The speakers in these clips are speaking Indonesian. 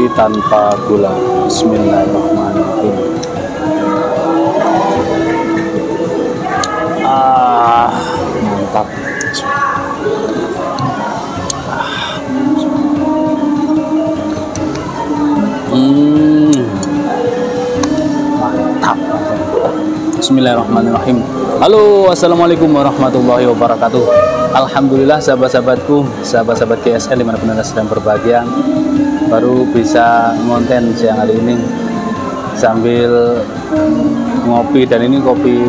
kopi tanpa gula. Bismillahirrahmanirrahim. Mantap. Mantap. Bismillahirrahmanirrahim. Halo, assalamualaikum warahmatullahi wabarakatuh. Alhamdulillah sahabat-sahabatku, sahabat-sahabat GSL dimanapun anda sedang berbahagia, baru bisa ngonten siang hari ini sambil ngopi, dan ini kopi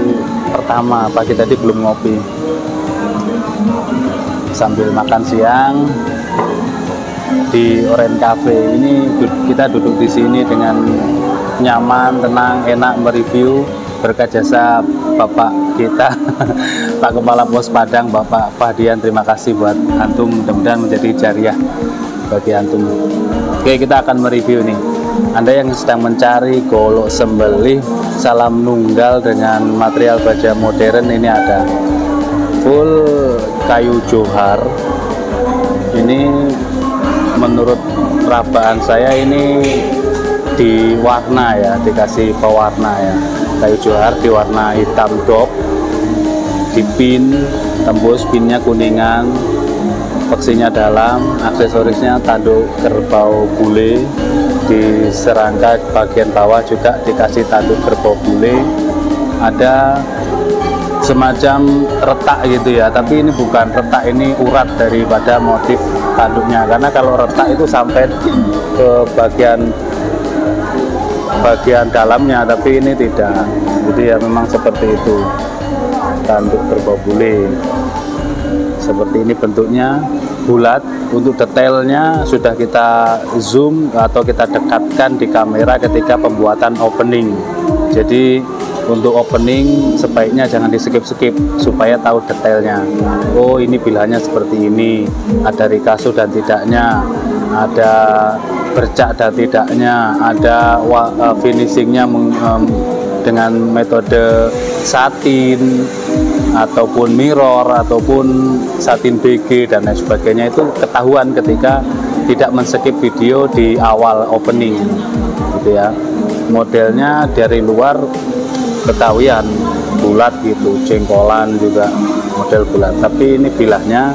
pertama, pagi tadi belum ngopi. Sambil makan siang di Orange Cafe ini, kita duduk di sini dengan nyaman, tenang, enak mereview berkat jasa Bapak kita Pak Kepala Pos Padang, Bapak Fahdian. Terima kasih buat antum, mudah-mudahan menjadi jariah bagi antum. Oke, kita akan mereview nih. Anda yang sedang mencari golok sembelih salam nunggal dengan material baja modern, ini ada full kayu johar. Ini menurut perabaan saya ini diwarna ya, dikasih pewarna ya. Kayu johar diwarna hitam dop, dipin, tembus pinnya kuningan, peksinya dalam, aksesorisnya tanduk kerbau bule, di serangka bagian bawah juga dikasih tanduk kerbau bule. Ada semacam retak gitu ya, tapi ini bukan retak, ini urat daripada motif tanduknya, karena kalau retak itu sampai ke bagian dalamnya, tapi ini tidak. Jadi ya memang seperti itu, tanduk kerbau bule seperti ini bentuknya, bulat. Untuk detailnya sudah kita zoom atau kita dekatkan di kamera ketika pembuatan opening. Jadi untuk opening sebaiknya jangan di skip-skip supaya tahu detailnya. Oh, ini pilihannya seperti ini, ada rikaso dan tidaknya, ada bercak dan tidaknya, ada finishingnya dengan metode satin ataupun mirror ataupun satin BG dan lain sebagainya. Itu ketahuan ketika tidak men-skip video di awal opening gitu ya. Modelnya dari luar ketahuan bulat gitu, jengkolan juga model bulat, tapi ini bilahnya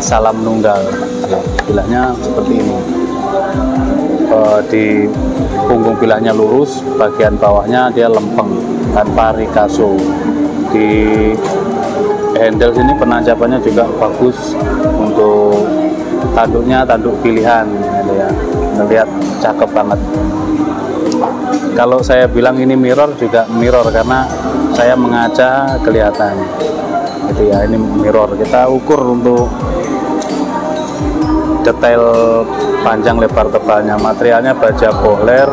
salam nunggal ya, bilahnya seperti ini. Di punggung bilahnya lurus, bagian bawahnya dia lempeng tanpa rikaso. Di handle sini penancapannya juga bagus, untuk tanduknya tanduk pilihan gitu ya, terlihat cakep banget. Kalau saya bilang ini mirror, juga mirror karena saya mengaca kelihatan gitu ya, ini mirror. Kita ukur untuk detail panjang lebar tebalnya. Materialnya baja bohler,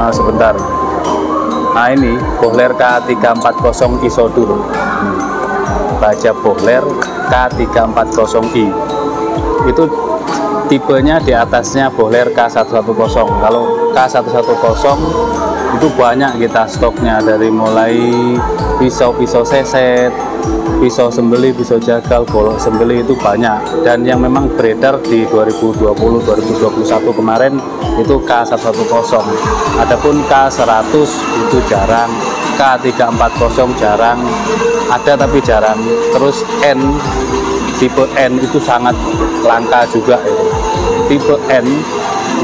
sebentar. Nah, ini bohler K340 Isodur, baja bohler K340i. Itu tipenya di atasnya bohler K110. Kalau K110 itu banyak kita stoknya, dari mulai pisau-pisau seset, pisau sembelih, pisau jagal, golok sembelih itu banyak. Dan yang memang beredar di 2020-2021 kemarin itu K110. Adapun K100 itu jarang, K340 jarang, ada tapi jarang. Terus N, tipe N itu sangat langka juga itu. Tipe N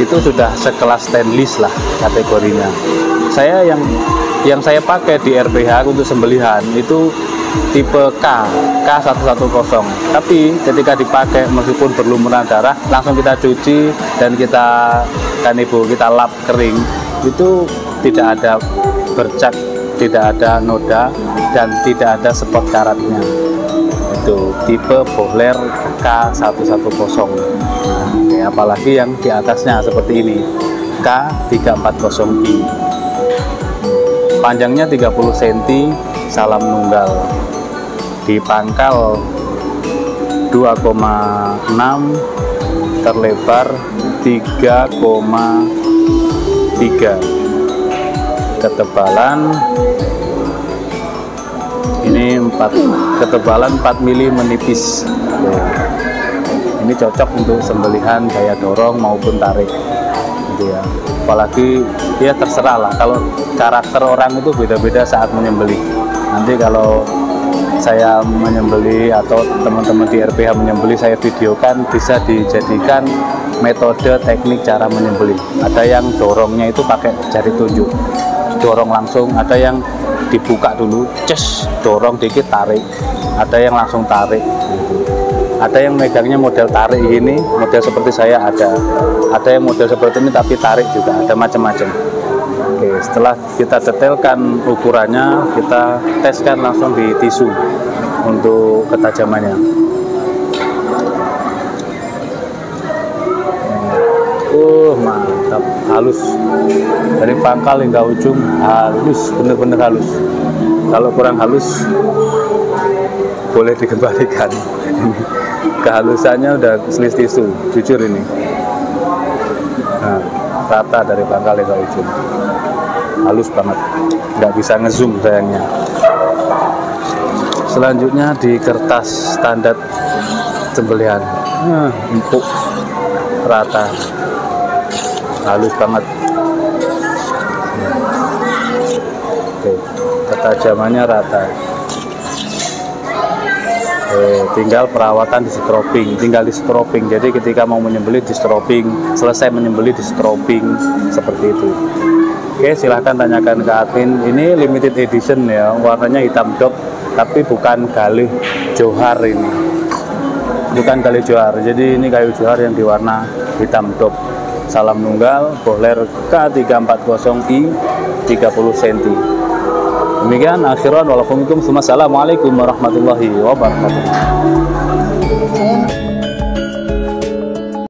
itu sudah sekelas stainless lah kategorinya. Saya yang saya pakai di RBH untuk sembelihan itu tipe K110. Tapi ketika dipakai, meskipun berlumuran darah, langsung kita cuci dan kita lap kering, itu tidak ada bercak, tidak ada noda, dan tidak ada spot karatnya. Itu tipe bohler K110. Nah, apalagi yang di atasnya seperti ini, K340i, panjangnya 30 cm, salam nunggal, di pangkal 2,6, terlebar 3,3, ketebalan ini ketebalan 4 mili menipis. ini cocok untuk sembelihan gaya dorong maupun tarik gitu ya. Apalagi ya terserah lah, kalau karakter orang itu beda-beda saat menyembelih. Nanti kalau saya menyembelih atau teman-teman di RPH menyembelih, saya videokan, bisa dijadikan metode teknik cara menyembelih. Ada yang dorongnya itu pakai jari tunjuk, dorong langsung, ada yang dibuka dulu, ces, dorong dikit, tarik, ada yang langsung tarik gitu. Ada yang megangnya model tarik ini, model seperti saya ada yang model seperti ini tapi tarik juga, ada macam-macam. Oke, setelah kita detailkan ukurannya, kita teskan langsung di tisu untuk ketajamannya. Mantap, halus dari pangkal hingga ujung, halus, bener-bener halus. Kalau kurang halus boleh dikembalikan. Kehalusannya udah selis tisu, jujur ini. Nah, rata dari pangkal hingga ujung, halus banget, nggak bisa ngezoom sayangnya. Selanjutnya di kertas standar sembelihan, empuk, rata, halus banget. Oke, ketajamannya rata. Tinggal perawatan di strobing, jadi ketika mau menyembelih di strobing, selesai menyembelih di strobing, seperti itu. Oke, silahkan tanyakan ke admin. Ini limited edition ya, warnanya hitam dop, tapi bukan galih johar ini, bukan galih johar, jadi ini kayu johar yang diwarna hitam dop. Salam nunggal, bohler K340i 30 cm. Demikian akhiran, walaupun assalamualaikum warahmatullahi wabarakatuh.